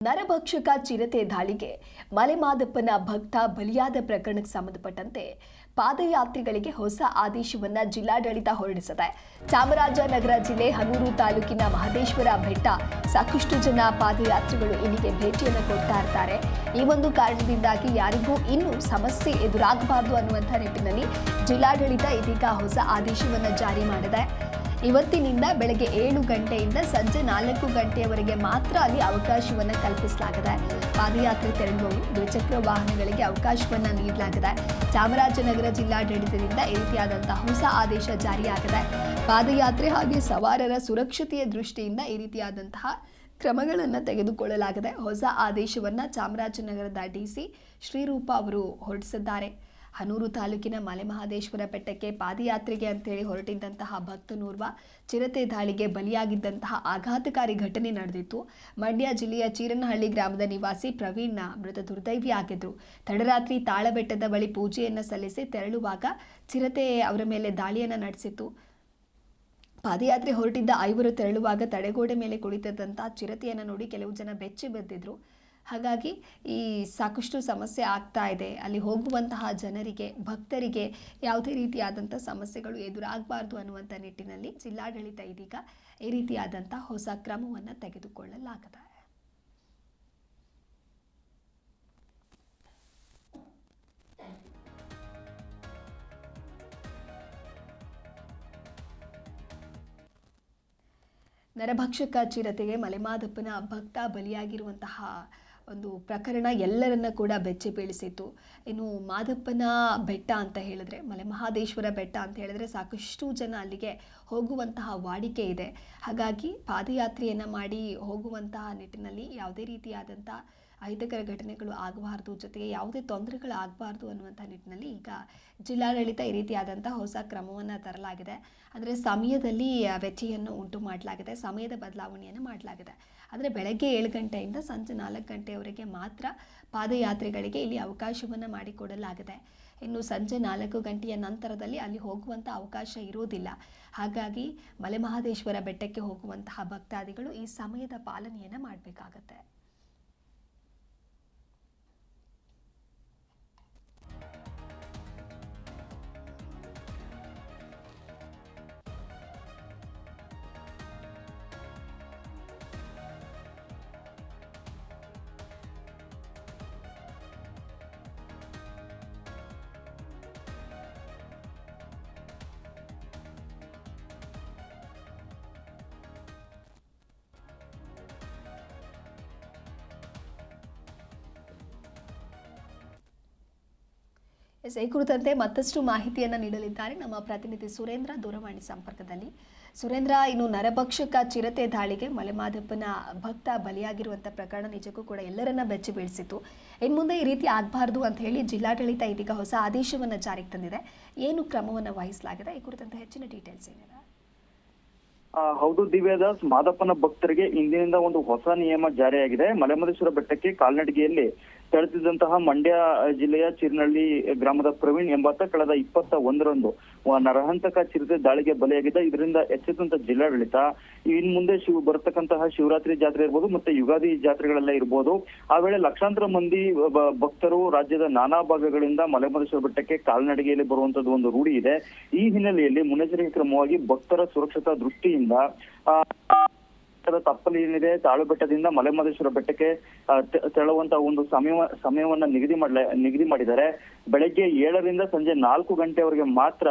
ನರಭಕ್ಷಕ ಚಿರತೆ ದಾಳಿಗೆ ಮಲೆಮಾದಪ್ಪನ ಭಕ್ತ ಬಲಿಯಾದ ಪ್ರಕರಣಕ್ಕೆ ಸಂಬಂಧಪಟ್ಟಂತೆ ಪಾದಯಾತ್ರಿಗಳಿಗೆ ಹೊಸ ಆದೇಶವನ್ನ ಜಿಲ್ಲಾಡಳಿತ ಹೊರಡಿಸಿದೆ. ಚಾಮರಾಜನಗರ ಜಿಲ್ಲೆ ಹನೂರು ತಾಲೂಕಿನ ಮಹದೇಶ್ವರ ಬೆಟ್ಟ ಸಾಕಷ್ಟು ಜನ ಪಾದಯಾತ್ರಿಗಳು ಇಲ್ಲಿಗೆ ಭೇಟಿಯನ್ನು ಕೊಡ್ತಾ ಇರ್ತಾರೆ. ಈ ಒಂದು ಕಾರಣದಿಂದಾಗಿ ಯಾರಿಗೂ ಇನ್ನೂ ಸಮಸ್ಯೆ ಎದುರಾಗಬಾರದು ಅನ್ನುವಂಥ ನಿಟ್ಟಿನಲ್ಲಿ ಜಿಲ್ಲಾಡಳಿತ ಇದೀಗ ಹೊಸ ಆದೇಶವನ್ನು ಜಾರಿ ಮಾಡಿದೆ. ಇವತ್ತಿನಿಂದ ಬೆಳಗ್ಗೆ 7 ಗಂಟೆಯಿಂದ ಸಂಜೆ 4 ಗಂಟೆಯವರೆಗೆ ಮಾತ್ರ ಅಲ್ಲಿ ಅವಕಾಶವನ್ನು ಕಲ್ಪಿಸಲಾಗಿದೆ. ಪಾದಯಾತ್ರೆ ತೆರಳುವವರು ದ್ವಿಚಕ್ರ ವಾಹನಗಳಿಗೆ ಅವಕಾಶವನ್ನು ನೀಡಲಾಗಿದೆ. ಚಾಮರಾಜನಗರ ಜಿಲ್ಲಾಡಳಿತದಿಂದ ಈ ರೀತಿಯಾದಂತಹ ಹೊಸ ಆದೇಶ ಜಾರಿಯಾಗಿದೆ. ಪಾದಯಾತ್ರೆ ಹಾಗೆ ಸವಾರರ ಸುರಕ್ಷತೆಯ ದೃಷ್ಟಿಯಿಂದ ಈ ರೀತಿಯಾದಂತಹ ಕ್ರಮಗಳನ್ನು ತೆಗೆದುಕೊಳ್ಳಲಾಗಿದೆ. ಹೊಸ ಆದೇಶವನ್ನು ಚಾಮರಾಜನಗರದ ಡಿಸಿ ಶ್ರೀರೂಪ ಅವರು ಹೊರಡಿಸಿದ್ದಾರೆ. ಹನೂರು ತಾಲೂಕಿನ ಮಲೆಮಹದೇಶ್ವರ ಬೆಟ್ಟಕ್ಕೆ ಪಾದಯಾತ್ರೆಗೆ ಅಂತೇಳಿ ಹೊರಟಿದ್ದಂತಹ ಭಕ್ತನೋರ್ವ ಚಿರತೆ ದಾಳಿಗೆ ಬಲಿಯಾಗಿದ್ದಂತಹ ಆಘಾತಕಾರಿ ಘಟನೆ ನಡೆದಿತ್ತು. ಮಂಡ್ಯ ಜಿಲ್ಲೆಯ ಚೀರನಹಳ್ಳಿ ಗ್ರಾಮದ ನಿವಾಸಿ ಪ್ರವೀಣ್ ಮೃತ ದುರ್ದೈವಿಯಾಗಿದ್ರು. ತಡರಾತ್ರಿ ತಾಳಬೆಟ್ಟದ ಬಳಿ ಪೂಜೆಯನ್ನು ಸಲ್ಲಿಸಿ ತೆರಳುವಾಗ ಚಿರತೆ ಅವರ ಮೇಲೆ ದಾಳಿಯನ್ನು ನಡೆಸಿತ್ತು. ಪಾದಯಾತ್ರೆ ಹೊರಟಿದ್ದ 5 ತೆರಳುವಾಗ ತಡೆಗೋಡೆ ಮೇಲೆ ಕುಳಿತಿದ್ದಂತಹ ಚಿರತೆಯನ್ನು ನೋಡಿ ಕೆಲವು ಜನ ಬೆಚ್ಚಿ ಬಿದ್ದಿದ್ರು. ಹಾಗಾಗಿ ಈ ಸಾಕಷ್ಟು ಸಮಸ್ಯೆ ಆಗ್ತಾ ಇದೆ. ಅಲ್ಲಿ ಹೋಗುವಂತಹ ಜನರಿಗೆ, ಭಕ್ತರಿಗೆ ಯಾವುದೇ ರೀತಿಯಾದಂಥ ಸಮಸ್ಯೆಗಳು ಎದುರಾಗಬಾರ್ದು ಅನ್ನುವಂಥ ನಿಟ್ಟಿನಲ್ಲಿ ಜಿಲ್ಲಾಡಳಿತ ಇದೀಗ ಈ ರೀತಿಯಾದಂಥ ಹೊಸ ಕ್ರಮವನ್ನು ತೆಗೆದುಕೊಳ್ಳಲಾಗಿದೆ. ನರಭಕ್ಷಕ ಚಿರತೆಗೆ ಮಲೆಮಾದಪ್ಪನ ಭಕ್ತ ಬಲಿಯಾಗಿರುವಂತಹ ಒಂದು ಪ್ರಕರಣ ಎಲ್ಲರನ್ನ ಕೂಡ ಬೆಚ್ಚಿ ಬೀಳಿಸಿತ್ತು. ಇನ್ನು ಮಾದಪ್ಪನ ಬೆಟ್ಟ ಅಂತ ಹೇಳಿದ್ರೆ, ಮಲೆಮಹದೇಶ್ವರ ಬೆಟ್ಟ ಅಂತ ಹೇಳಿದ್ರೆ ಸಾಕಷ್ಟು ಜನ ಅಲ್ಲಿಗೆ ಹೋಗುವಂತಹ ವಾಡಿಕೆ ಇದೆ. ಹಾಗಾಗಿ ಪಾದಯಾತ್ರೆಯನ್ನು ಮಾಡಿ ಹೋಗುವಂತಹ ನಿಟ್ಟಿನಲ್ಲಿ ಯಾವುದೇ ರೀತಿಯಾದಂಥ ಅಹಿತಕರ ಘಟನೆಗಳು ಆಗಬಾರ್ದು, ಜೊತೆಗೆ ಯಾವುದೇ ತೊಂದರೆಗಳು ಆಗಬಾರ್ದು ಅನ್ನುವಂಥ ನಿಟ್ಟಿನಲ್ಲಿ ಈಗ ಜಿಲ್ಲಾಡಳಿತ ಈ ರೀತಿಯಾದಂಥ ಹೊಸ ಕ್ರಮವನ್ನು ತರಲಾಗಿದೆ. ಅಂದರೆ ಸಮಯದಲ್ಲಿ ವ್ಯತ್ಯಯನ್ನು ಉಂಟು ಮಾಡಲಾಗಿದೆ, ಸಮಯದ ಬದಲಾವಣೆಯನ್ನು ಮಾಡಲಾಗಿದೆ. ಆದರೆ ಬೆಳಗ್ಗೆ 7 ಗಂಟೆಯಿಂದ ಸಂಜೆ 4 ಗಂಟೆಯವರೆಗೆ ಮಾತ್ರ ಪಾದಯಾತ್ರೆಗಳಿಗೆ ಇಲ್ಲಿ ಅವಕಾಶವನ್ನು ಮಾಡಿಕೊಡಲಾಗಿದೆ. ಇನ್ನು ಸಂಜೆ 4 ಗಂಟೆಯ ನಂತರದಲ್ಲಿ ಅಲ್ಲಿ ಹೋಗುವಂಥ ಅವಕಾಶ ಇರೋದಿಲ್ಲ. ಹಾಗಾಗಿ ಮಲೆಮಹದೇಶ್ವರ ಬೆಟ್ಟಕ್ಕೆ ಹೋಗುವಂತಹ ಭಕ್ತಾದಿಗಳು ಈ ಸಮಯದ ಪಾಲನೆಯನ್ನು ಮಾಡಬೇಕಾಗತ್ತೆ. ಈ ಕುರಿತಂತೆ ಮತ್ತಷ್ಟು ಮಾಹಿತಿಯನ್ನು ನೀಡಲಿದ್ದಾರೆ ನಮ್ಮ ಪ್ರತಿನಿಧಿ ಸುರೇಂದ್ರ ದೂರವಾಣಿ ಸಂಪರ್ಕದಲ್ಲಿ. ಸುರೇಂದ್ರ, ಇನ್ನು ನರಭಕ್ಷಕ ಚಿರತೆ ದಾಳಿಗೆ ಮಲೆಮಾದಪ್ಪನ ಭಕ್ತ ಬಲಿಯಾಗಿರುವಂಥ ಪ್ರಕರಣ ನಿಜಕ್ಕೂ ಕೂಡ ಎಲ್ಲರನ್ನ ಬೆಚ್ಚಿ ಬೀಳಿಸಿತ್ತು. ಇನ್ನು ಮುಂದೆ ಈ ರೀತಿ ಆಗಬಾರ್ದು ಅಂತ ಹೇಳಿ ಜಿಲ್ಲಾಡಳಿತ ಇದೀಗ ಹೊಸ ಆದೇಶವನ್ನು ಜಾರಿಗೆ ತಂದಿದೆ. ಏನು ಕ್ರಮವನ್ನು ವಹಿಸಲಾಗಿದೆ? ಈ ಕುರಿತಂತೆ ಹೆಚ್ಚಿನ ಡೀಟೇಲ್ಸ್ ಏನಿದೆ? ಹೌದು ದಿವ್ಯದಾಸ್, ಮಾದಪ್ಪನ ಭಕ್ತರಿಗೆ ಇಂದಿನಿಂದ ಒಂದು ಹೊಸ ನಿಯಮ ಜಾರಿಯಾಗಿದೆ. ಮಲೆಮಹದೇಶ್ವರ ಬೆಟ್ಟಕ್ಕೆ ಕಾಲ್ನಡಿಗೆಯಲ್ಲಿ ತೆರಳುತ್ತಿದ್ದಂತಹ ಮಂಡ್ಯ ಜಿಲ್ಲೆಯ ಚೀರನಹಳ್ಳಿ ಗ್ರಾಮದ ಪ್ರವೀಣ್ ಎಂಬಾತ ಕಳೆದ 21ರಂದು ನರಹಂತಕ ಚಿರತೆ ದಾಳಿಗೆ ಬಲಿಯಾಗಿದ್ದ. ಇದರಿಂದ ಎಚ್ಚೆತ್ತಂತ ಜಿಲ್ಲಾಡಳಿತ ಇನ್ ಮುಂದೆ ಬರತಕ್ಕಂತಹ ಶಿವರಾತ್ರಿ ಜಾತ್ರೆ ಇರ್ಬೋದು, ಮತ್ತೆ ಯುಗಾದಿ ಜಾತ್ರೆಗಳೆಲ್ಲ ಇರ್ಬೋದು, ಆ ವೇಳೆ ಲಕ್ಷಾಂತರ ಮಂದಿ ಭಕ್ತರು ರಾಜ್ಯದ ನಾನಾ ಭಾಗಗಳಿಂದ ಮಲೆಮಹದೇಶ್ವರ ಬೆಟ್ಟಕ್ಕೆ ಕಾಲ್ನಡಿಗೆಯಲ್ಲಿ ಬರುವಂತದ್ದು ಒಂದು ರೂಢಿ ಇದೆ. ಈ ಹಿನ್ನೆಲೆಯಲ್ಲಿ ಮುನ್ನೆಚ್ಚರಿಕೆ ಕ್ರಮವಾಗಿ ಭಕ್ತರ ಸುರಕ್ಷತಾ ದೃಷ್ಟಿಯಿಂದ ತಪ್ಪಲು ಏನಿದೆ, ತಾಳುಬೆಟ್ಟದಿಂದ ಮಲೆಮಹದೇಶ್ವರ ಬೆಟ್ಟಕ್ಕೆ ತೆರಳುವಂತಹ ಒಂದು ಸಮಯವನ್ನ ನಿಗದಿ ಮಾಡಿದ್ದಾರೆ. ಬೆಳಗ್ಗೆ 7ರಿಂದ ಸಂಜೆ 4 ಗಂಟೆವರೆಗೆ ಮಾತ್ರ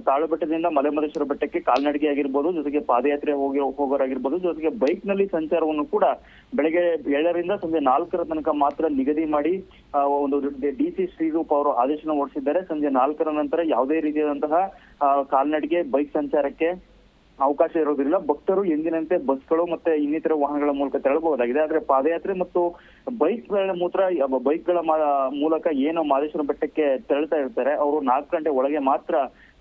ತಾಳುಬೆಟ್ಟದಿಂದ ಮಲೆಮಹದೇಶ್ವರ ಬೆಟ್ಟಕ್ಕೆ ಕಾಲ್ನಡಿಗೆ ಆಗಿರ್ಬೋದು, ಜೊತೆಗೆ ಪಾದಯಾತ್ರೆ ಹೋಗೋರಾಗಿರ್ಬೋದು, ಜೊತೆಗೆ ಬೈಕ್ ನಲ್ಲಿ ಸಂಚಾರವನ್ನು ಕೂಡ ಬೆಳಗ್ಗೆ 7ರಿಂದ ಸಂಜೆ 4 ತನಕ ಮಾತ್ರ ನಿಗದಿ ಮಾಡಿ ಒಂದು ಡಿಸಿ ಶ್ರೀರೂಪ್ ಅವರು ಆದೇಶನ ಹೊರಡಿಸಿದ್ದಾರೆ. ಸಂಜೆ 4 ನಂತರ ಯಾವುದೇ ರೀತಿಯಾದಂತಹ ಕಾಲ್ನಡಿಗೆ, ಬೈಕ್ ಸಂಚಾರಕ್ಕೆ ಅವಕಾಶ ಇರೋದ್ರಿಂದ ಭಕ್ತರು ಎಂದಿನಂತೆ ಬಸ್ಗಳು ಮತ್ತೆ ಇನ್ನಿತರ ವಾಹನಗಳ ಮೂಲಕ ತೆರಳಬಹುದಾಗಿದೆ. ಆದ್ರೆ ಪಾದಯಾತ್ರೆ ಮತ್ತು ಬೈಕ್ಗಳ ಮೂಲಕ ಏನು ಮಹದೇಶ್ವರ ಬೆಟ್ಟಕ್ಕೆ ತೆರಳ್ತಾ ಇರ್ತಾರೆ ಅವರು 4 ಗಂಟೆ ಒಳಗೆ ಮಾತ್ರ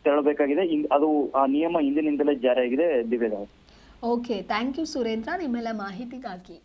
ತೆರಳಬೇಕಾಗಿದೆ. ಅದು ಆ ನಿಯಮ ಇಂದಿನಿಂದಲೇ ಜಾರಿಯಾಗಿದೆ. ದಿವ್ಯದಾಸ್. ಓಕೆ, ಥ್ಯಾಂಕ್ ಯು ಸುರೇಂದ್ರ ನಿಮ್ಮೆಲ್ಲ ಮಾಹಿತಿಗಾಗಿ.